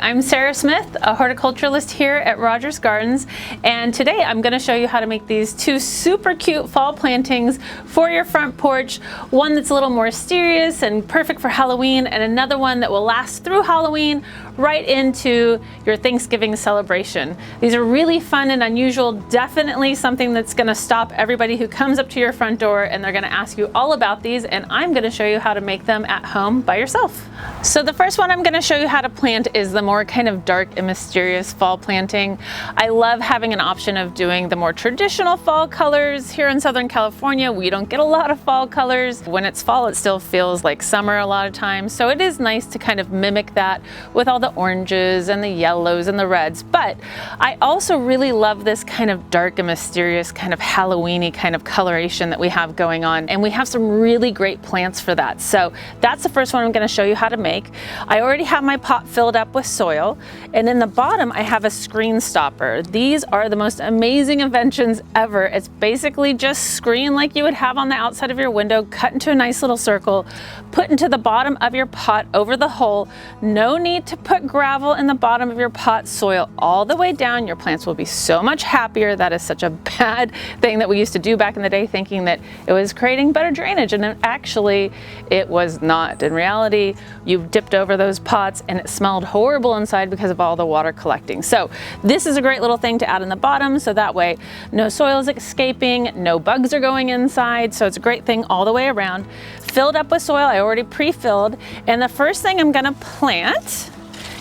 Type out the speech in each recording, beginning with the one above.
I'm Sarah Smith, a horticulturalist here at Rogers Gardens, and today I'm going to show you how to make these two super cute fall plantings for your front porch. One that's a little more serious and perfect for Halloween, and another one that will last through Halloween right into your Thanksgiving celebration. These are really fun and unusual, definitely something that's going to stop everybody who comes up to your front door and they're going to ask you all about these, and I'm going to show you how to make them at home by yourself. So the first one I'm going to show you how to plant is the more kind of dark and mysterious fall planting. I love having an option of doing the more traditional fall colors. Here in Southern California, we don't get a lot of fall colors. When it's fall, it still feels like summer a lot of times. So it is nice to kind of mimic that with all the oranges and the yellows and the reds. But I also really love this kind of dark and mysterious kind of Halloween-y kind of coloration that we have going on. And we have some really great plants for that. So that's the first one I'm going to show you how to make. I already have my pot filled up with soil, and in the bottom I have a screen stopper. These are the most amazing inventions ever. It's basically just screen like you would have on the outside of your window, cut into a nice little circle, put into the bottom of your pot over the hole. No need to put gravel in the bottom of your pot, soil all the way down. Your plants will be so much happier. That is such a bad thing that we used to do back in the day, thinking that it was creating better drainage, and actually it was not. In reality, you dipped over those pots and it smelled horrible inside because of all the water collecting. So this is a great little thing to add in the bottom, so that way no soil is escaping, no bugs are going inside. So it's a great thing all the way around. Filled up with soil, I already pre-filled, and the first thing I'm gonna plant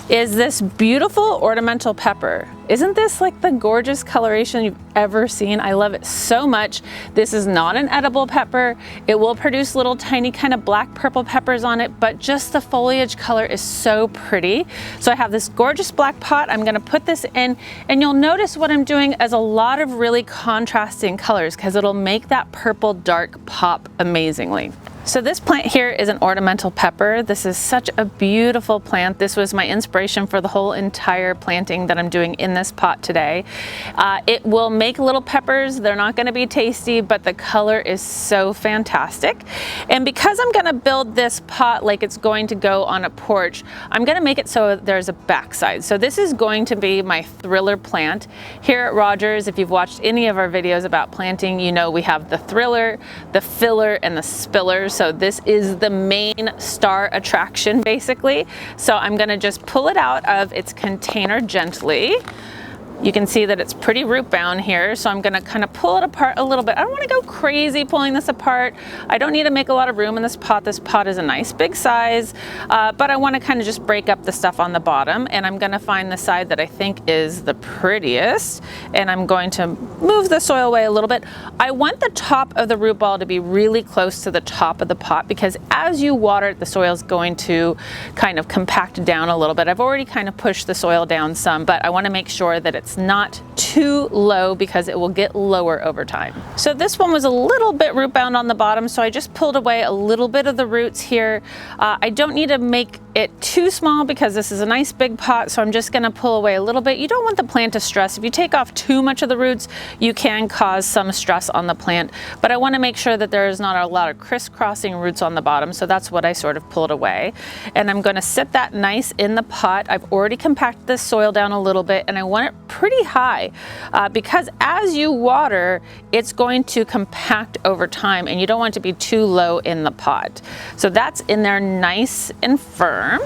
is this beautiful ornamental pepper. Isn't this like the gorgeous coloration you've ever seen? I love it so much. This is not an edible pepper. It will produce little tiny kind of black purple peppers on it, but just the foliage color is so pretty. So I have this gorgeous black pot. I'm gonna put this in, and you'll notice what I'm doing is a lot of really contrasting colors because it'll make that purple dark pop amazingly. So this plant here is an ornamental pepper. This is such a beautiful plant. This was my inspiration for the whole entire planting that I'm doing in this pot today. It will make little peppers. They're not going to be tasty, but the color is so fantastic. And because I'm going to build this pot like it's going to go on a porch, I'm going to make it so there's a backside. So this is going to be my thriller plant. Here at Rogers, if you've watched any of our videos about planting, you know we have the thriller, the filler, and the spiller. So this is the main star attraction basically. So I'm gonna just pull it out of its container gently. You can see that it's pretty root bound here, so I'm gonna kind of pull it apart a little bit. I don't wanna go crazy pulling this apart. I don't need to make a lot of room in this pot. This pot is a nice big size, but I wanna kind of just break up the stuff on the bottom, and I'm gonna find the side that I think is the prettiest, and I'm going to move the soil away a little bit. I want the top of the root ball to be really close to the top of the pot, because as you water it, the soil is going to kind of compact down a little bit. I've already kind of pushed the soil down some, but I wanna make sure that it's not too low because it will get lower over time. So this one was a little bit root bound on the bottom, so I just pulled away a little bit of the roots here. I don't need to make it too small because this is a nice big pot, so I'm just gonna pull away a little bit. You don't want the plant to stress. If you take off too much of the roots, you can cause some stress on the plant, but I wanna make sure that there is not a lot of crisscrossing roots on the bottom, so that's what I sort of pulled away. And I'm gonna set that nice in the pot. I've already compacted the soil down a little bit, and I want it pretty high because as you water, it's going to compact over time, and you don't want it to be too low in the pot. So that's in there nice and firm.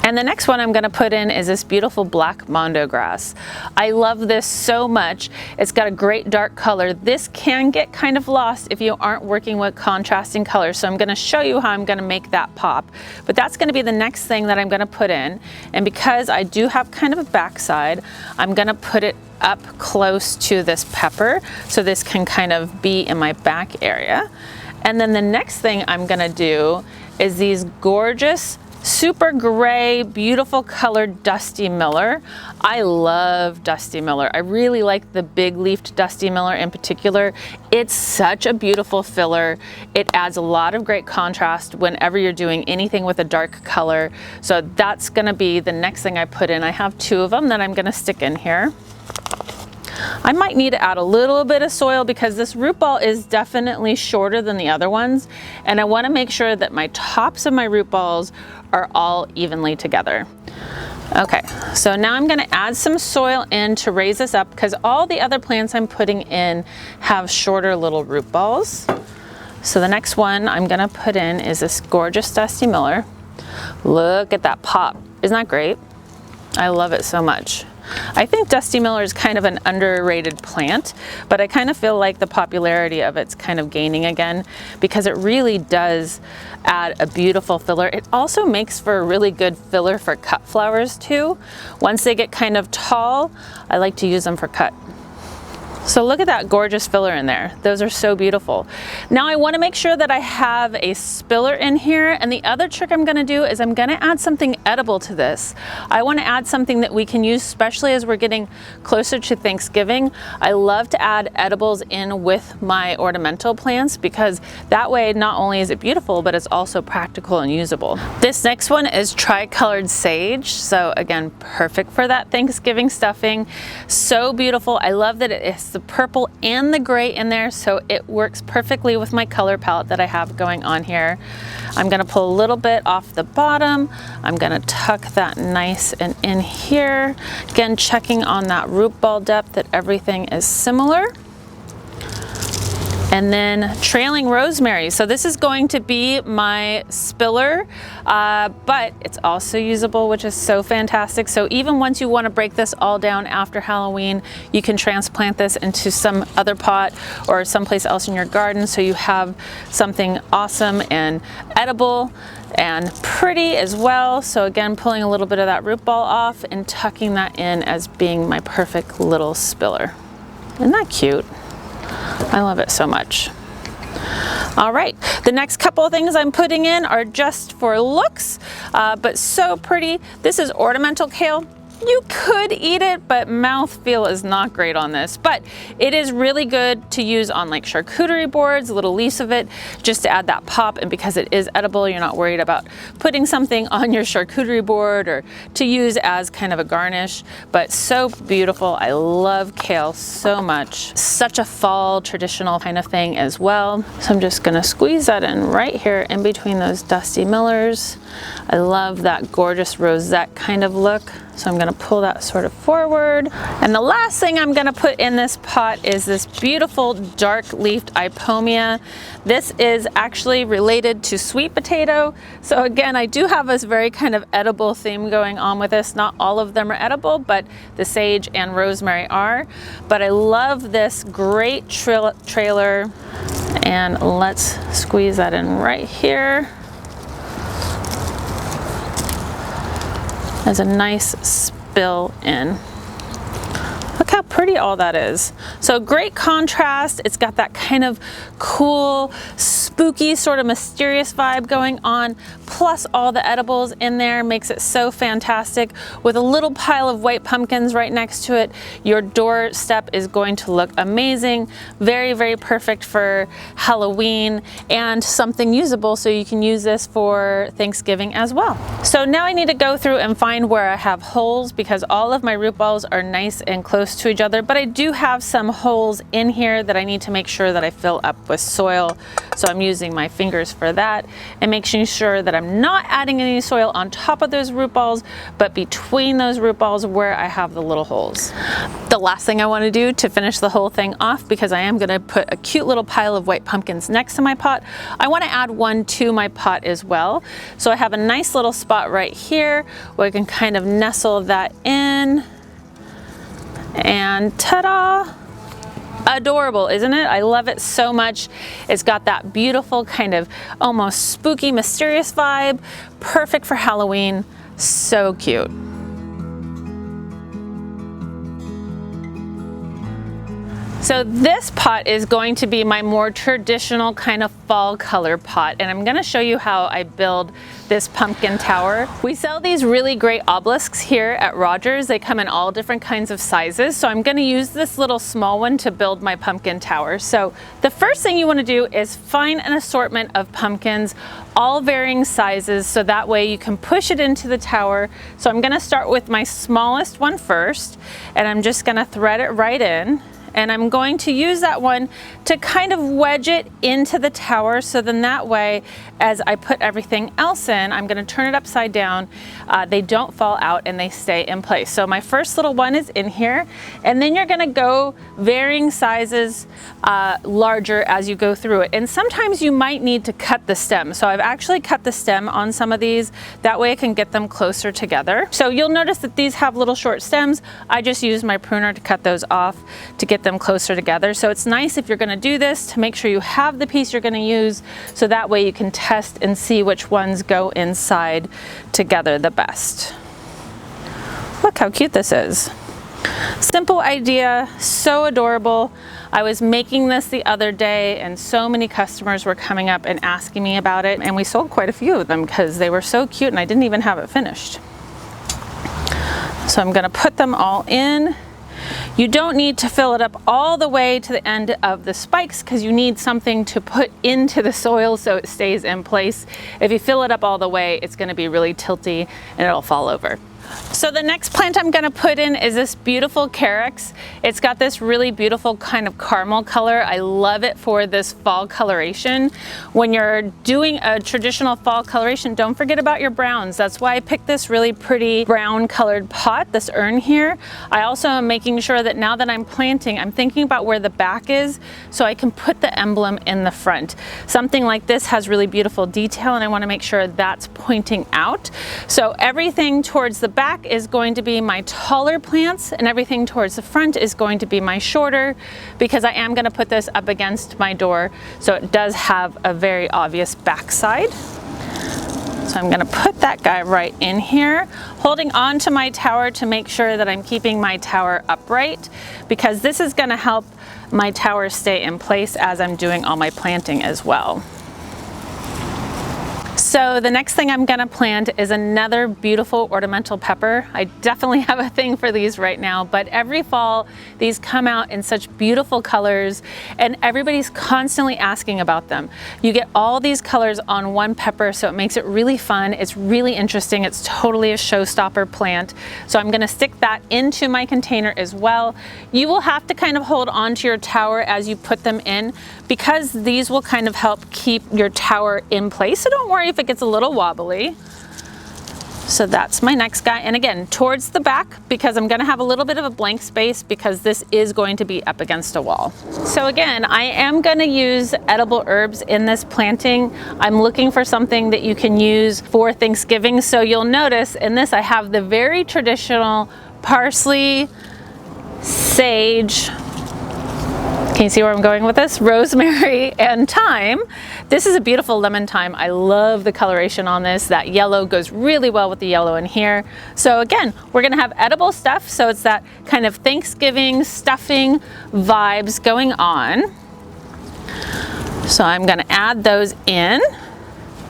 And the next one I'm going to put in is this beautiful black mondo grass. I love this so much. It's got a great dark color. This can get kind of lost if you aren't working with contrasting colors, so I'm going to show you how I'm going to make that pop. But that's going to be the next thing that I'm going to put in, and because I do have kind of a backside, I'm going to put it up close to this pepper so this can kind of be in my back area. And then the next thing I'm going to do is these gorgeous super gray, beautiful colored Dusty Miller. I love Dusty Miller. I really like the big leafed Dusty Miller in particular. It's such a beautiful filler. It adds a lot of great contrast whenever you're doing anything with a dark color. So that's gonna be the next thing I put in. I have two of them that I'm gonna stick in here. I might need to add a little bit of soil because this root ball is definitely shorter than the other ones, and I want to make sure that my tops of my root balls are all evenly together. Okay, so now I'm gonna add some soil in to raise this up because all the other plants I'm putting in have shorter little root balls. So the next one I'm gonna put in is this gorgeous Dusty Miller. Look at that pop. Isn't that great? I love it so much. I think Dusty Miller is kind of an underrated plant, but I kind of feel like the popularity of it's kind of gaining again because it really does add a beautiful filler. It also makes for a really good filler for cut flowers too. Once they get kind of tall, I like to use them for cut. So look at that gorgeous filler in there. Those are so beautiful. Now I want to make sure that I have a spiller in here, and the other trick I'm going to do is I'm going to add something edible to this. I want to add something that we can use, especially as we're getting closer to Thanksgiving. I love to add edibles in with my ornamental plants because that way not only is it beautiful, but it's also practical and usable. This next one is tricolored sage. So again, perfect for that Thanksgiving stuffing. So beautiful. I love that it is the purple and the gray in there, so it works perfectly with my color palette that I have going on here. I'm gonna pull a little bit off the bottom. I'm gonna tuck that nice and in here. Again, checking on that root ball depth that everything is similar. And then trailing rosemary. So this is going to be my spiller, but it's also usable, which is so fantastic. So even once you want to break this all down after Halloween, you can transplant this into some other pot or someplace else in your garden so you have something awesome and edible and pretty as well. So again, pulling a little bit of that root ball off and tucking that in as being my perfect little spiller. Isn't that cute? I love it so much. All right, the next couple of things I'm putting in are just for looks, but so pretty. This is ornamental kale. You could eat it, but mouthfeel is not great on this, but it is really good to use on like charcuterie boards, a little leaves of it, just to add that pop. And because it is edible, you're not worried about putting something on your charcuterie board or to use as kind of a garnish, but so beautiful. I love kale so much. Such a fall traditional kind of thing as well. So I'm just gonna squeeze that in right here in between those Dusty Millers. I love that gorgeous rosette kind of look. So I'm gonna pull that sort of forward. And the last thing I'm gonna put in this pot is this beautiful dark leafed Ipomea. This is actually related to sweet potato. So again, I do have this very kind of edible theme going on with this. Not all of them are edible, but the sage and rosemary are. But I love this great trailer. And let's squeeze that in right here. As a nice spill in. Look how pretty all that is. So great contrast. It's got that kind of cool, spooky, sort of mysterious vibe going on, plus all the edibles in there makes it so fantastic. With a little pile of white pumpkins right next to it, your doorstep is going to look amazing. Very, very perfect for Halloween and something usable, so you can use this for Thanksgiving as well. So now I need to go through and find where I have holes because all of my root balls are nice and close to each other, but I do have some holes in here that I need to make sure that I fill up with soil. So I'm using my fingers for that and making sure that I'm not adding any soil on top of those root balls, but between those root balls where I have the little holes. The last thing I want to do to finish the whole thing off, because I am going to put a cute little pile of white pumpkins next to my pot, I want to add one to my pot as well. So I have a nice little spot right here where I can kind of nestle that in. And ta-da! Adorable, isn't it? I love it so much. It's got that beautiful kind of almost spooky, mysterious vibe. Perfect for Halloween. So cute. So this pot is going to be my more traditional kind of fall color pot, and I'm going to show you how I build this pumpkin tower. We sell these really great obelisks here at Rogers. They come in all different kinds of sizes, so I'm going to use this little small one to build my pumpkin tower. So the first thing you want to do is find an assortment of pumpkins, all varying sizes, so that way you can push it into the tower. So I'm going to start with my smallest one first, and I'm just going to thread it right in. and I'm going to use that one to kind of wedge it into the tower, so then that way as I put everything else in, I'm going to turn it upside down, they don't fall out and they stay in place. So my first little one is in here, and then you're going to go varying sizes larger as you go through it. And sometimes you might need to cut the stem. So I've actually cut the stem on some of these, that way I can get them closer together. So you'll notice that these have little short stems. I just use my pruner to cut those off to get them closer together. So it's nice if you're going to do this to make sure you have the piece you're going to use, so that way you can test and see which ones go inside together the best. Look how cute this is. Simple idea, so adorable. I was making this the other day and so many customers were coming up and asking me about it, and we sold quite a few of them because they were so cute and I didn't even have it finished. So I'm going to put them all in. You don't need to fill it up all the way to the end of the spikes because you need something to put into the soil so it stays in place. If you fill it up all the way, it's going to be really tilty and it'll fall over. So the next plant I'm going to put in is this beautiful Carex. It's got this really beautiful kind of caramel color. I love it for this fall coloration. When you're doing a traditional fall coloration, don't forget about your browns. That's why I picked this really pretty brown colored pot, this urn here. I also am making sure that now that I'm planting, I'm thinking about where the back is so I can put the emblem in the front. Something like this has really beautiful detail and I want to make sure that's pointing out. So everything towards the back is going to be my taller plants and everything towards the front is going to be my shorter, because I am going to put this up against my door so it does have a very obvious backside. So I'm going to put that guy right in here, holding on to my tower to make sure that I'm keeping my tower upright, because this is going to help my tower stay in place as I'm doing all my planting as well. So the next thing I'm going to plant is another beautiful ornamental pepper. I definitely have a thing for these right now, but every fall these come out in such beautiful colors and everybody's constantly asking about them. You get all these colors on one pepper, so it makes it really fun. It's really interesting. It's totally a showstopper plant. So I'm going to stick that into my container as well. You will have to kind of hold on to your tower as you put them in, because these will kind of help keep your tower in place. So don't worry if it gets a little wobbly. So that's my next guy, and again towards the back, because I'm going to have a little bit of a blank space because this is going to be up against a wall. So again, I am going to use edible herbs in this planting. I'm looking for something that you can use for Thanksgiving. So you'll notice in this I have the very traditional parsley, sage, can you see where I'm going with this? Rosemary and thyme. This is a beautiful lemon thyme. I love the coloration on this. That yellow goes really well with the yellow in here. So again, we're gonna have edible stuff. So it's that kind of Thanksgiving stuffing vibes going on. So I'm gonna add those in.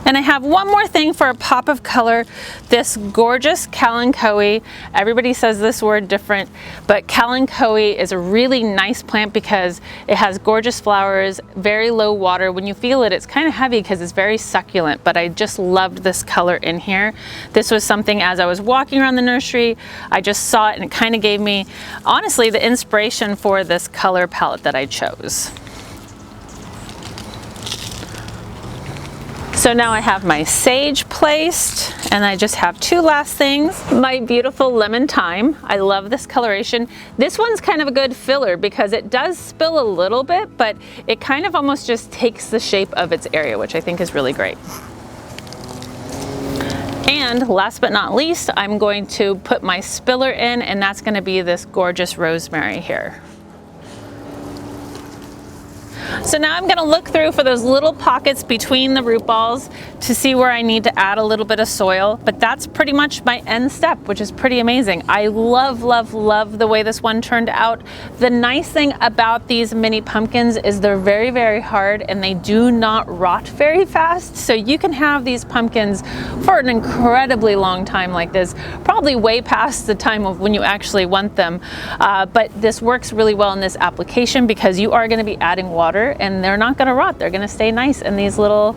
And I have one more thing for a pop of color, this gorgeous kalanchoe. Everybody says this word different, but kalanchoe is a really nice plant because it has gorgeous flowers, very low water. When you feel it, it's kind of heavy because it's very succulent, but I just loved this color in here. This was something as I was walking around the nursery, I just saw it and it kind of gave me, honestly, the inspiration for this color palette that I chose. So now I have my sage placed, and I just have two last things. My beautiful lemon thyme. I love this coloration. This one's kind of a good filler because it does spill a little bit, but it kind of almost just takes the shape of its area, which I think is really great. And last but not least, I'm going to put my spiller in, and that's going to be this gorgeous rosemary here. So now I'm going to look through for those little pockets between the root balls to see where I need to add a little bit of soil, but that's pretty much my end step, which is pretty amazing. I love, love, love the way this one turned out. The nice thing about these mini pumpkins is they're very, very hard and they do not rot very fast. So you can have these pumpkins for an incredibly long time like this, probably way past the time of when you actually want them. But this works really well in this application because you are going to be adding water here, and they're not going to rot. They're going to stay nice in these little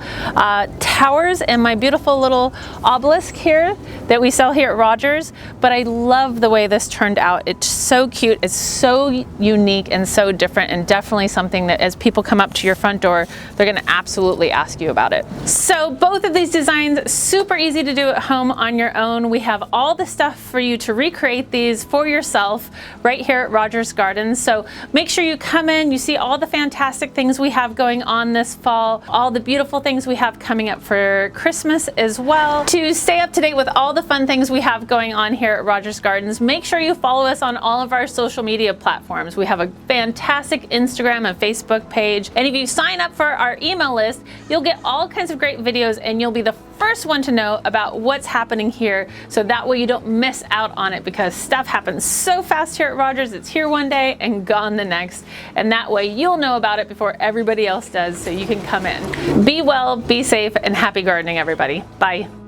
towers and my beautiful little obelisk here that we sell here at Rogers. But I love the way this turned out. It's so cute. It's so unique and so different, and definitely something that as people come up to your front door, they're going to absolutely ask you about it. So both of these designs, super easy to do at home on your own. We have all the stuff for you to recreate these for yourself right here at Rogers Gardens. So make sure you come in, you see all the fantastic things we have going on this fall, all the beautiful things we have coming up for Christmas as well. To stay up to date with all the fun things we have going on here at Rogers Gardens, make sure you follow us on all of our social media platforms. We have a fantastic Instagram and Facebook page, and if you sign up for our email list, you'll get all kinds of great videos, and you'll be the first one to know about what's happening here, so that way you don't miss out on it, because stuff happens so fast here at Rogers. It's here one day and gone the next, and that way you'll know about it before everybody else does, so you can come in. Be well, be safe, and happy gardening, everybody. Bye.